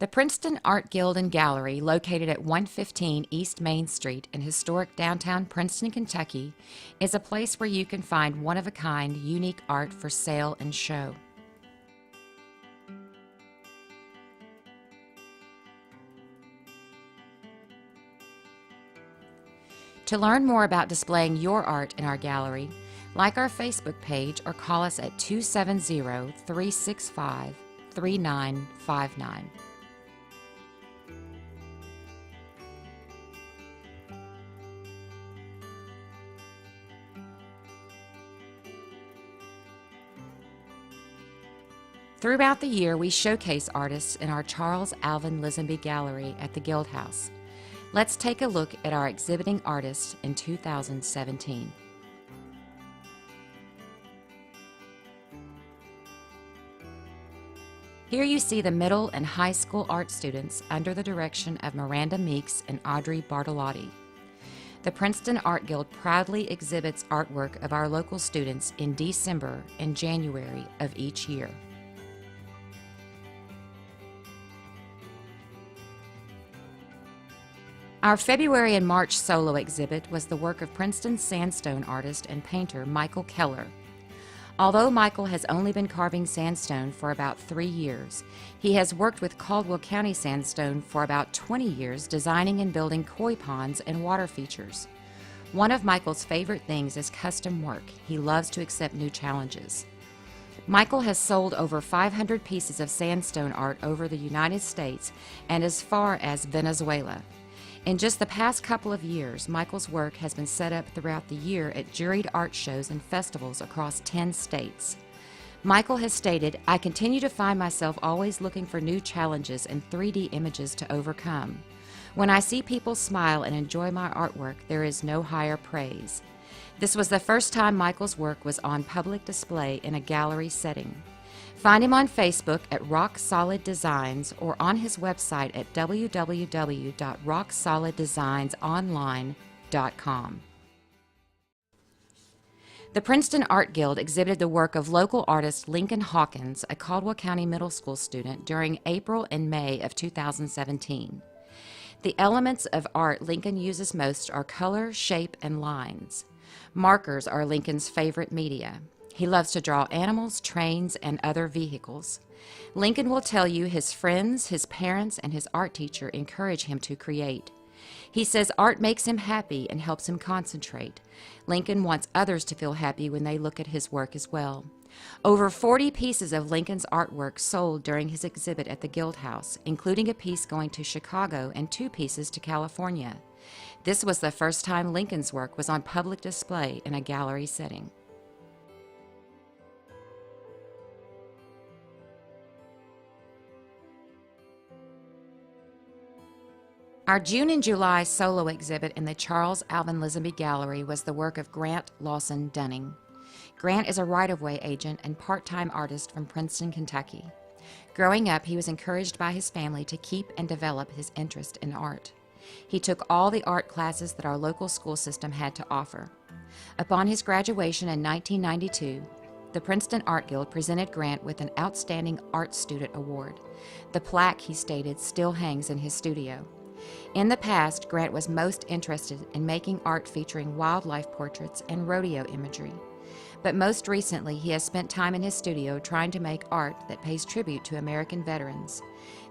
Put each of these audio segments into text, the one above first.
The Princeton Art Guild and Gallery, located at 115 East Main Street in historic downtown Princeton, Kentucky, is a place where you can find one-of-a-kind, unique art for sale and show. To learn more about displaying your art in our gallery, like our Facebook page or call us at 270-365-3959. Throughout the year, we showcase artists in our Charles Alvin Lisenby Gallery at the Guild House. Let's take a look at our exhibiting artists in 2017. Here you see the middle and high school art students under the direction of Miranda Meeks and Audrey Bartolotti. The Princeton Art Guild proudly exhibits artwork of our local students in December and January of each year. Our February and March solo exhibit was the work of Princeton sandstone artist and painter Michael Keller. Although Michael has only been carving sandstone for about 3 years, he has worked with Caldwell County Sandstone for about 20 years, designing and building koi ponds and water features. One of Michael's favorite things is custom work. He loves to accept new challenges. Michael has sold over 500 pieces of sandstone art over the United States and as far as Venezuela. In just the past couple of years, Michael's work has been set up throughout the year at juried art shows and festivals across 10 states. Michael has stated, "I continue to find myself always looking for new challenges and 3D images to overcome. When I see people smile and enjoy my artwork, there is no higher praise." This was the first time Michael's work was on public display in a gallery setting. Find him on Facebook at Rock Solid Designs or on his website at www.rocksoliddesignsonline.com. The Princeton Art Guild exhibited the work of local artist Lincoln Hawkins, a Caldwell County Middle School student, during April and May of 2017. The elements of art Lincoln uses most are color, shape, and lines. Markers are Lincoln's favorite media. He loves to draw animals, trains, and other vehicles. Lincoln will tell you his friends, his parents, and his art teacher encourage him to create. He says art makes him happy and helps him concentrate. Lincoln wants others to feel happy when they look at his work as well. Over 40 pieces of Lincoln's artwork sold during his exhibit at the Guild House, including a piece going to Chicago and 2 pieces to California. This was the first time Lincoln's work was on public display in a gallery setting. Our June and July solo exhibit in the Charles Alvin Lisenby Gallery was the work of Grant Lawson Dunning. Grant is a right-of-way agent and part-time artist from Princeton, Kentucky. Growing up, he was encouraged by his family to keep and develop his interest in art. He took all the art classes that our local school system had to offer. Upon his graduation in 1992, the Princeton Art Guild presented Grant with an Outstanding Art Student Award. The plaque, he stated, still hangs in his studio. In the past, Grant was most interested in making art featuring wildlife portraits and rodeo imagery. But most recently, he has spent time in his studio trying to make art that pays tribute to American veterans.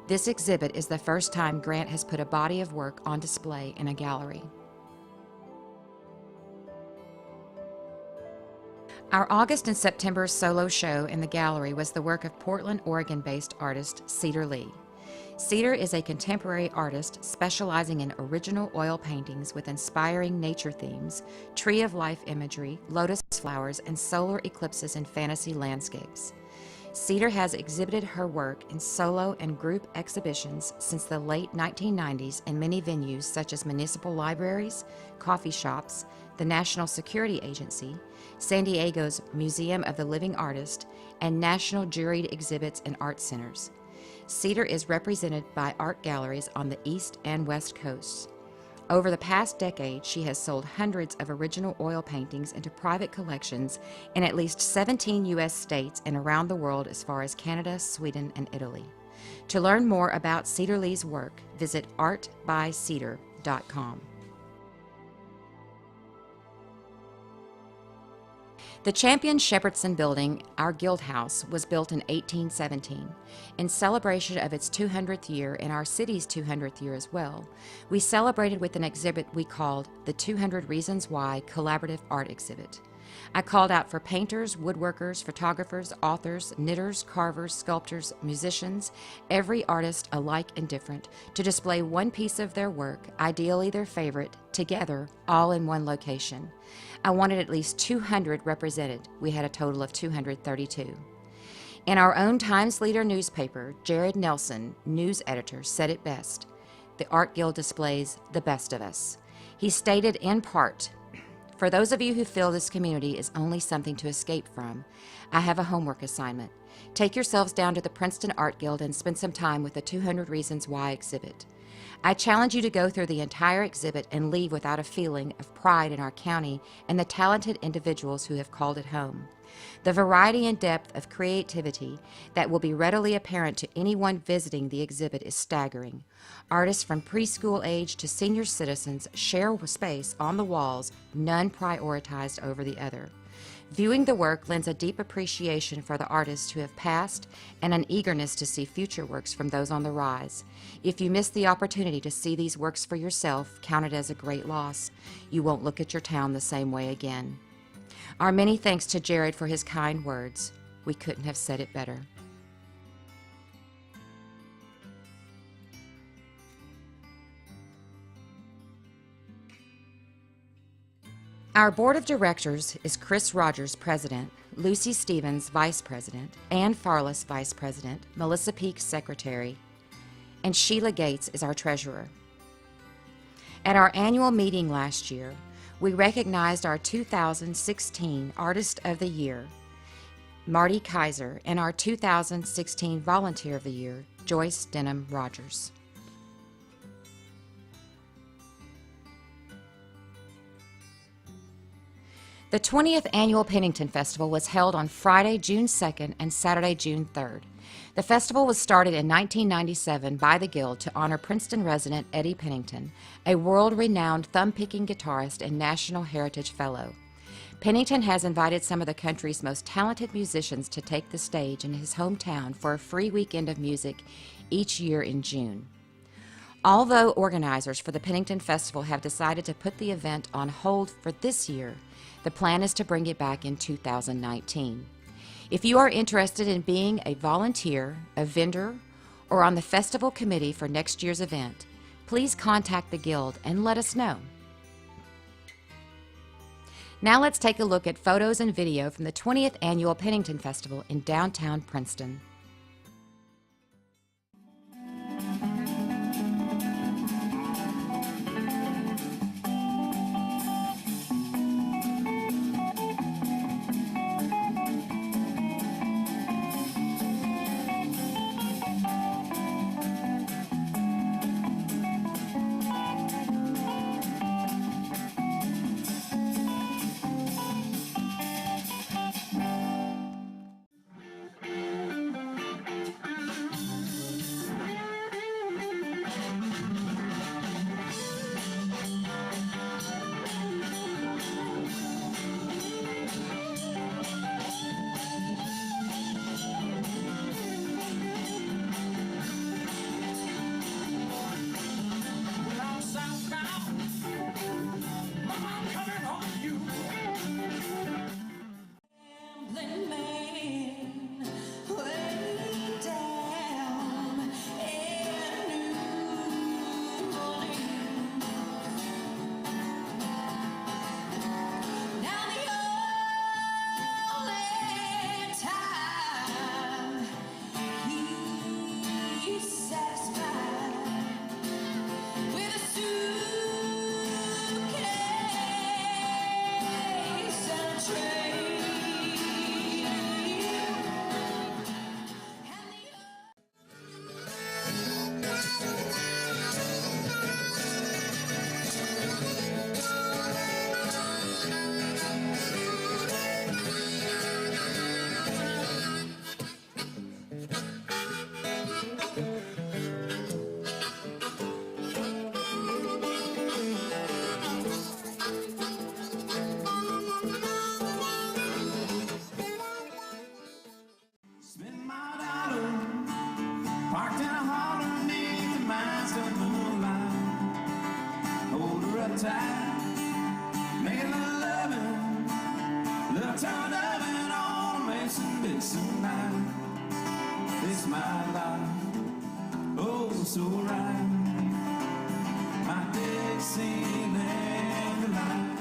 This exhibit is the first time Grant has put a body of work on display in a gallery. Our August and September solo show in the gallery was the work of Portland, Oregon-based artist Cedar Lee. Cedar is a contemporary artist specializing in original oil paintings with inspiring nature themes, tree of life imagery, lotus flowers, and solar eclipses in fantasy landscapes. Cedar has exhibited her work in solo and group exhibitions since the late 1990s in many venues such as municipal libraries, coffee shops, the National Security Agency, San Diego's Museum of the Living Artist, and national juried exhibits and art centers. Cedar is represented by art galleries on the East and West Coasts. Over the past decade, she has sold hundreds of original oil paintings into private collections in at least 17 U.S. states and around the world as far as Canada, Sweden, and Italy. To learn more about Cedar Lee's work, visit artbycedar.com. The Champion Shepherdson Building, our guild house, was built in 1817. In celebration of its 200th year and our city's 200th year as well, we celebrated with an exhibit we called the 200 Reasons Why Collaborative Art Exhibit. I called out for painters, woodworkers, photographers, authors, knitters, carvers, sculptors, musicians, every artist alike and different, to display one piece of their work, ideally their favorite, together, all in one location. I wanted at least 200 represented. We had a total of 232. In our own Times Leader newspaper, Jared Nelson, news editor, said it best. The Art Guild displays the best of us. He stated in part, "For those of you who feel this community is only something to escape from, I have a homework assignment. Take yourselves down to the Princeton Art Guild and spend some time with the 200 Reasons Why exhibit. I challenge you to go through the entire exhibit and leave without a feeling of pride in our county and the talented individuals who have called it home. The variety and depth of creativity that will be readily apparent to anyone visiting the exhibit is staggering. Artists from preschool age to senior citizens share space on the walls, none prioritized over the other. Viewing the work lends a deep appreciation for the artists who have passed and an eagerness to see future works from those on the rise. If you miss the opportunity to see these works for yourself, count it as a great loss. You won't look at your town the same way again." Our many thanks to Jared for his kind words. We couldn't have said it better. Our board of directors is Chris Rogers, president, Lucy Stevens, vice president, Ann Farless, vice president, Melissa Peak, secretary, and Sheila Gates is our treasurer. At our annual meeting last year, we recognized our 2016 Artist of the Year, Marty Kaiser, and our 2016 Volunteer of the Year, Joyce Denham Rogers. The 20th Annual Pennington Festival was held on Friday, June 2nd and Saturday, June 3rd. The festival was started in 1997 by the Guild to honor Princeton resident Eddie Pennington, a world-renowned thumb-picking guitarist and National Heritage Fellow. Pennington has invited some of the country's most talented musicians to take the stage in his hometown for a free weekend of music each year in June. Although organizers for the Pennington Festival have decided to put the event on hold for this year, the plan is to bring it back in 2019. If you are interested in being a volunteer, a vendor, or on the festival committee for next year's event, please contact the Guild and let us know. Now let's take a look at photos and video from the 20th Annual Pennington Festival in downtown Princeton. the moonlight. Hold her up tight, make a little loving, little time loving on a Mason-Dixon night. It's my life, oh so right, my Dixieland delight.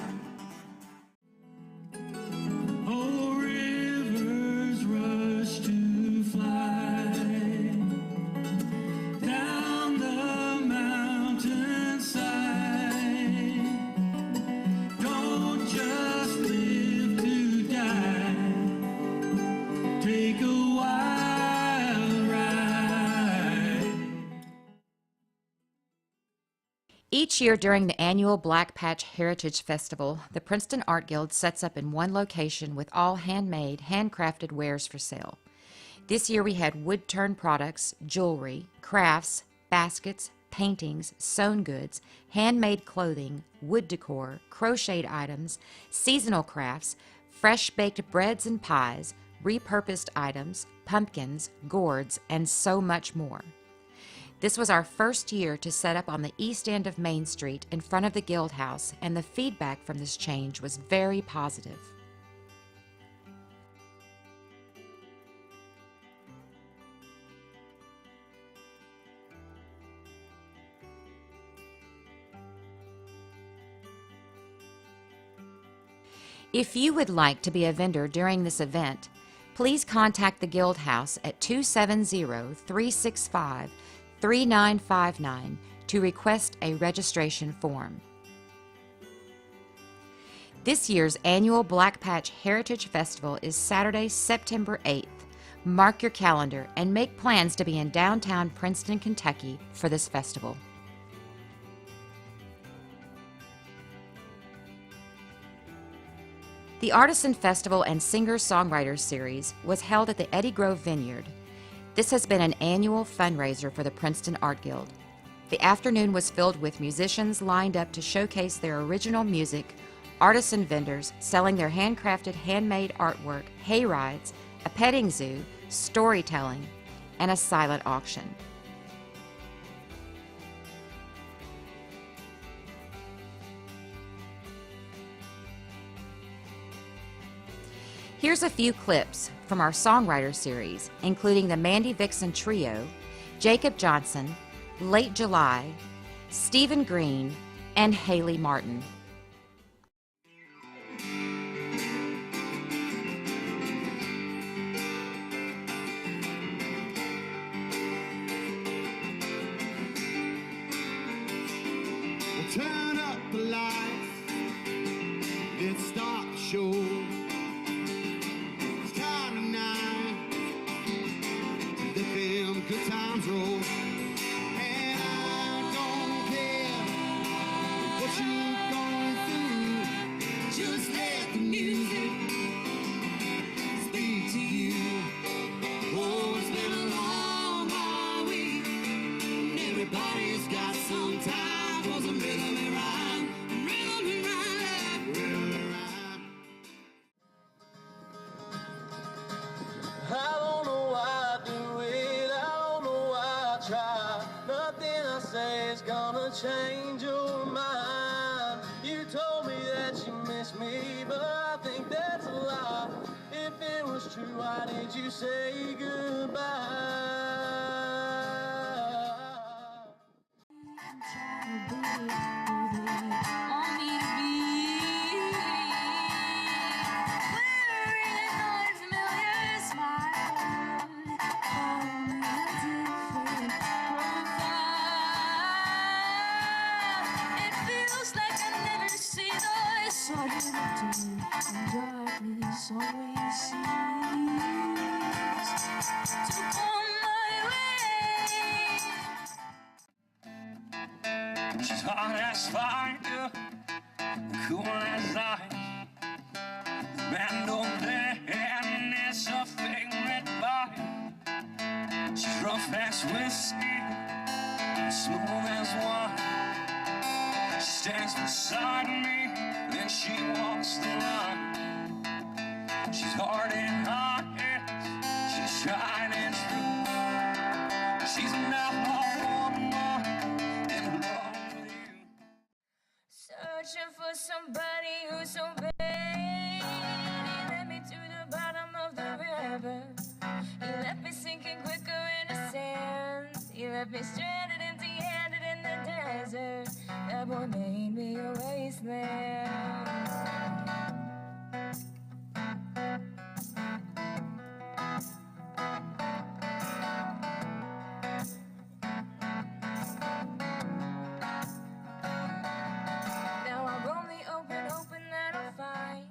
Oh, rivers rush to fly down the mountainside. Don't just live to die. Take a wild ride. Each year during the annual Black Patch Heritage Festival, the Princeton Art Guild sets up in one location with all handmade, handcrafted wares for sale. This year we had wood-turned products, jewelry, crafts, baskets, paintings, sewn goods, handmade clothing, wood decor, crocheted items, seasonal crafts, fresh-baked breads and pies, repurposed items, pumpkins, gourds, and so much more. This was our first year to set up on the east end of Main Street in front of the Guild House, and the feedback from this change was very positive. If you would like to be a vendor during this event, please contact the Guild House at 270-365-3959 to request a registration form. This year's annual Black Patch Heritage Festival is Saturday, September 8th. Mark your calendar and make plans to be in downtown Princeton, Kentucky for this festival. The Artisan Festival and Singer-Songwriters Series was held at the Eddie Grove Vineyard. This has been an annual fundraiser for the Princeton Art Guild. The afternoon was filled with musicians lined up to showcase their original music, artisan vendors selling their handcrafted handmade artwork, hay rides, a petting zoo, storytelling, and a silent auction. Here's a few clips from our songwriter series, including the Mandy Vixen Trio, Jacob Johnson, Late July, Stephen Green, and Haley Martin. We'll turn up the lights, let's start the show. Good times roll, and I don't care what you're going through. Just let the music speak to you. Oh, it's been a long, hard week, and everybody's got some time for some rhythm and rhyme, rhythm and rhyme, rhythm and rhyme. I don't know why I do it. Nothing I say is gonna change your mind. You told me that you miss me, but I think that's a lie. If it was true, why did you say goodbye? Darkness always seems to come my way. She's hot as fire, cool as ice. The band over there and it's a favorite bite. She's rough as whiskey, smooth as wine. She stands beside me, then she walks the line. She's hard and honest, she's shining through. She's not a woman somebody who's so bad. He led me to the bottom of the river. He left me sinking quicker in the sand. He left me stranded, empty-handed in the desert. That boy made me a wasteland. Now I roam the open, hoping that I'll find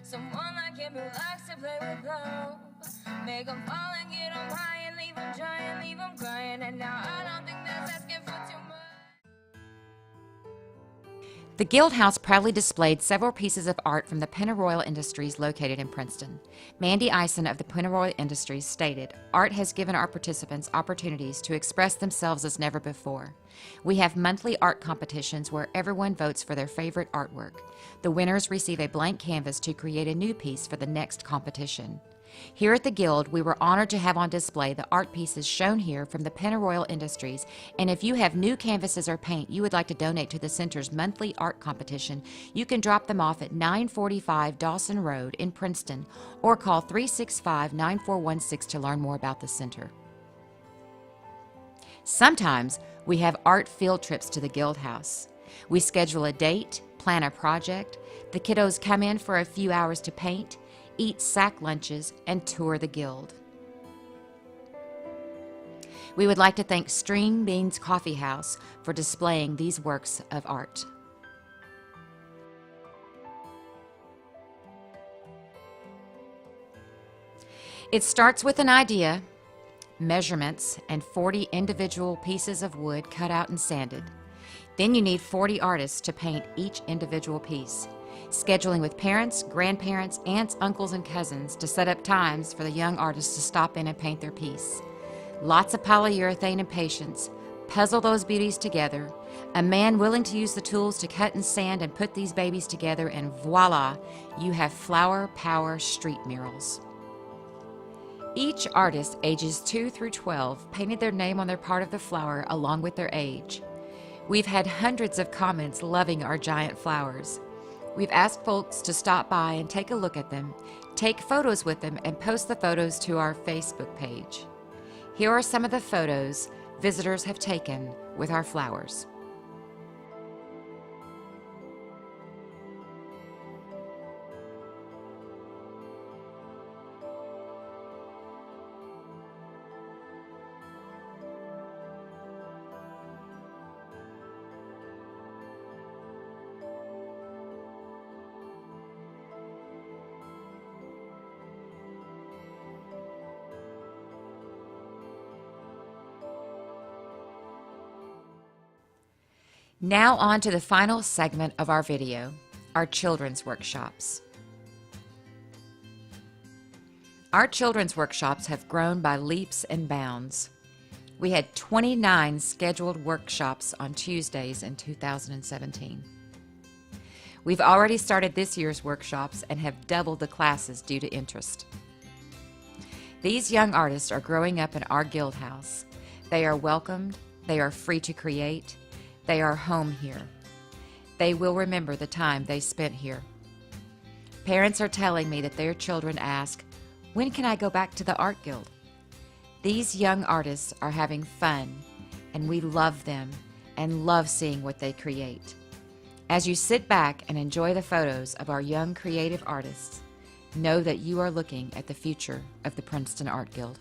someone like him who likes to play with love. Make him fall and get him high and leave him trying, leave him crying. And now I don't think that's asking for too much. The Guild House proudly displayed several pieces of art from the Pennyroyal Industries located in Princeton. Mandy Eisen of the Pennyroyal Industries stated, "Art has given our participants opportunities to express themselves as never before. We have monthly art competitions where everyone votes for their favorite artwork. The winners receive a blank canvas to create a new piece for the next competition. Here at the Guild, we were honored to have on display the art pieces shown here from the Pennyroyal Industries, and if you have new canvases or paint you would like to donate to the Center's monthly art competition, you can drop them off at 945 Dawson Road in Princeton or call 365-9416 to learn more about the Center." Sometimes we have art field trips to the Guild House. We schedule a date, plan a project, the kiddos come in for a few hours to paint, eat sack lunches, and tour the Guild. We would like to thank String Beans Coffee House for displaying these works of art. It starts with an idea, measurements, and 40 individual pieces of wood cut out and sanded. Then you need 40 artists to paint each individual piece. Scheduling with parents, grandparents, aunts, uncles, and cousins to set up times for the young artists to stop in and paint their piece. Lots of polyurethane and patience. Puzzle those beauties together. A man willing to use the tools to cut and sand and put these babies together, and voila, you have flower power street murals. Each artist, ages 2 through 12, painted their name on their part of the flower along with their age. We've had hundreds of comments loving our giant flowers. We've asked folks to stop by and take a look at them, take photos with them, and post the photos to our Facebook page. Here are some of the photos visitors have taken with our flowers. Now on to the final segment of our video, our children's workshops. Our children's workshops have grown by leaps and bounds. We had 29 scheduled workshops on Tuesdays in 2017. We've already started this year's workshops and have doubled the classes due to interest. These young artists are growing up in our Guild House. They are welcomed, they are free to create, they are home here. They will remember the time they spent here. Parents are telling me that their children ask, "When can I go back to the Art Guild?" These young artists are having fun, and we love them and love seeing what they create. As you sit back and enjoy the photos of our young creative artists, know that you are looking at the future of the Princeton Art Guild.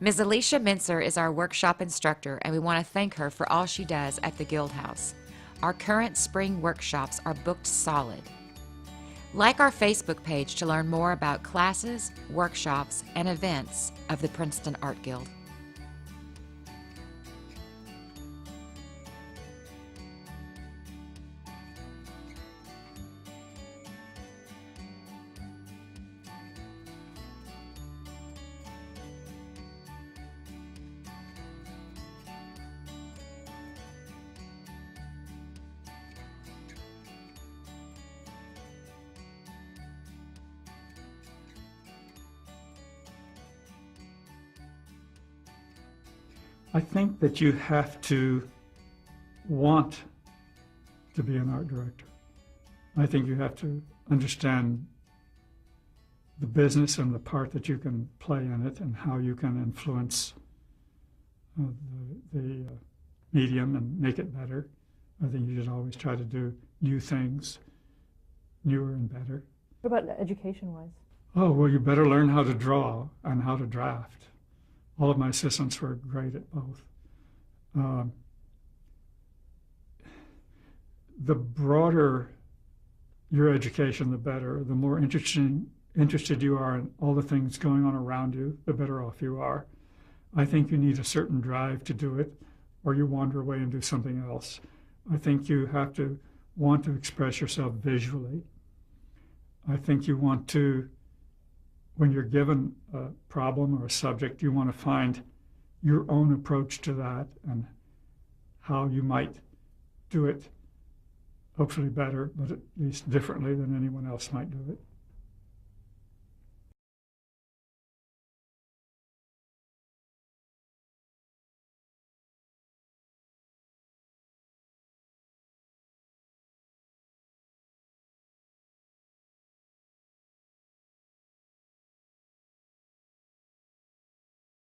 Ms. Alicia Mincer is our workshop instructor, and we want to thank her for all she does at the Guild House. Our current spring workshops are booked solid. Like our Facebook page to learn more about classes, workshops, and events of the Princeton Art Guild. I think that you have to want to be an art director. I think you have to understand the business and the part that you can play in it and how you can influence the medium and make it better. I think you should always try to do new things, newer and better. What about education-wise? Oh, well, you better learn how to draw and how to draft. All of my assistants were great at both. The broader your education, the better. The more interested you are in all the things going on around you, the better off you are. I think you need a certain drive to do it, or you wander away and do something else. I think you have to want to express yourself visually. I think you want to, when you're given a problem or a subject, you want to find your own approach to that and how you might do it, hopefully better, but at least differently than anyone else might do it.